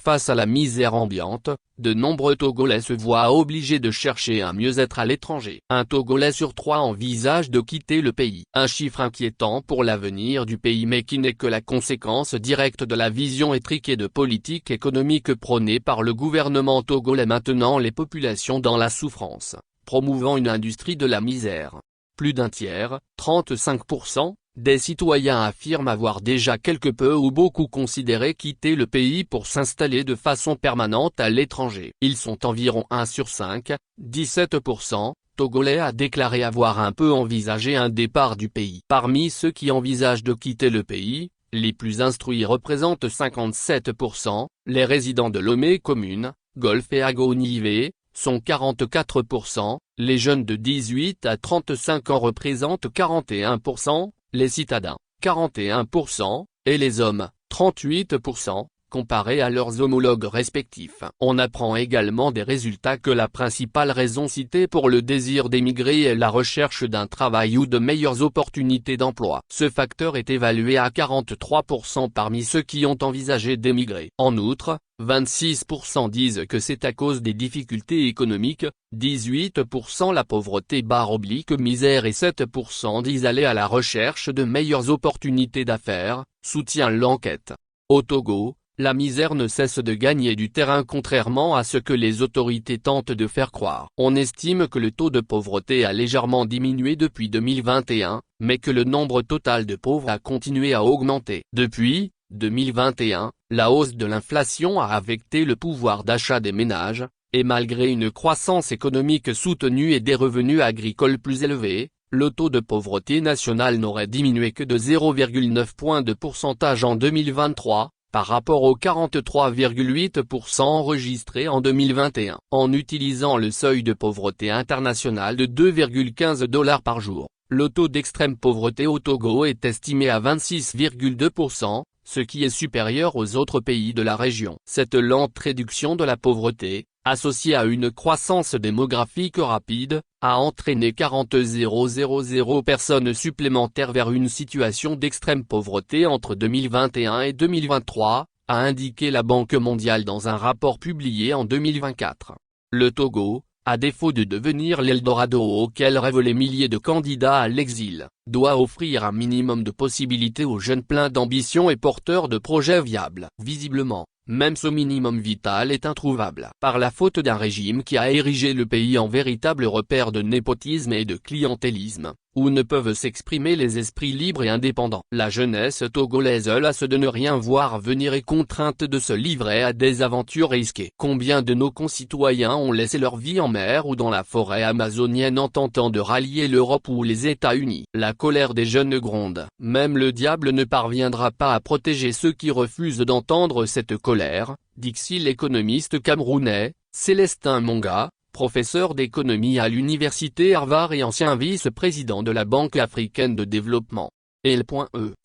Face à la misère ambiante, de nombreux Togolais se voient obligés de chercher un mieux-être à l'étranger. Un Togolais sur 3 envisage de quitter le pays. Un chiffre inquiétant pour l'avenir du pays mais qui n'est que la conséquence directe de la vision étriquée de politique économique prônée par le gouvernement togolais maintenant les populations dans la souffrance, promouvant une industrie de la misère. Plus d'un tiers, 35%, des citoyens affirment avoir déjà quelque peu ou beaucoup considéré quitter le pays pour s'installer de façon permanente à l'étranger. Ils sont environ 1 sur 5, 17%, Togolais a déclaré avoir un peu envisagé un départ du pays. Parmi ceux qui envisagent de quitter le pays, les plus instruits représentent 57%, les résidents de Lomé commune, Golfe et Agonivé, sont 44%, les jeunes de 18 à 35 ans représentent 41%, les citadins, 41%, et les hommes, 38%, comparés à leurs homologues respectifs. On apprend également des résultats que la principale raison citée pour le désir d'émigrer est la recherche d'un travail ou de meilleures opportunités d'emploi. Ce facteur est évalué à 43% parmi ceux qui ont envisagé d'émigrer. En outre, 26% disent que c'est à cause des difficultés économiques, 18% la pauvreté / misère et 7% disent aller à la recherche de meilleures opportunités d'affaires, soutient l'enquête. Au Togo, la misère ne cesse de gagner du terrain contrairement à ce que les autorités tentent de faire croire. On estime que le taux de pauvreté a légèrement diminué depuis 2021, mais que le nombre total de pauvres a continué à augmenter. Depuis 2021, la hausse de l'inflation a affecté le pouvoir d'achat des ménages, et malgré une croissance économique soutenue et des revenus agricoles plus élevés, le taux de pauvreté nationale n'aurait diminué que de 0,9 points de pourcentage en 2023, par rapport aux 43,8% enregistrés en 2021. En utilisant le seuil de pauvreté international de 2,15 $ par jour, le taux d'extrême pauvreté au Togo est estimé à 26,2%, ce qui est supérieur aux autres pays de la région. Cette lente réduction de la pauvreté, associée à une croissance démographique rapide, a entraîné 40 000 personnes supplémentaires vers une situation d'extrême pauvreté entre 2021 et 2023, a indiqué la Banque mondiale dans un rapport publié en 2024. Le Togo, à défaut de devenir l'Eldorado auquel rêvent les milliers de candidats à l'exil, doit offrir un minimum de possibilités aux jeunes pleins d'ambition et porteurs de projets viables. Visiblement, même ce minimum vital est introuvable. Par la faute d'un régime qui a érigé le pays en véritable repère de népotisme et de clientélisme, où ne peuvent s'exprimer les esprits libres et indépendants. La jeunesse togolaise lasse de ne rien voir venir et contrainte de se livrer à des aventures risquées. Combien de nos concitoyens ont laissé leur vie en mer ou dans la forêt amazonienne en tentant de rallier l'Europe ou les États-Unis? La colère des jeunes gronde. Même le diable ne parviendra pas à protéger ceux qui refusent d'entendre cette colère, dit l'économiste camerounais, Célestin Monga, professeur d'économie à l'université Harvard et ancien vice-président de la Banque africaine de développement.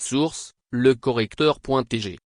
Source, lecorrecteur.tg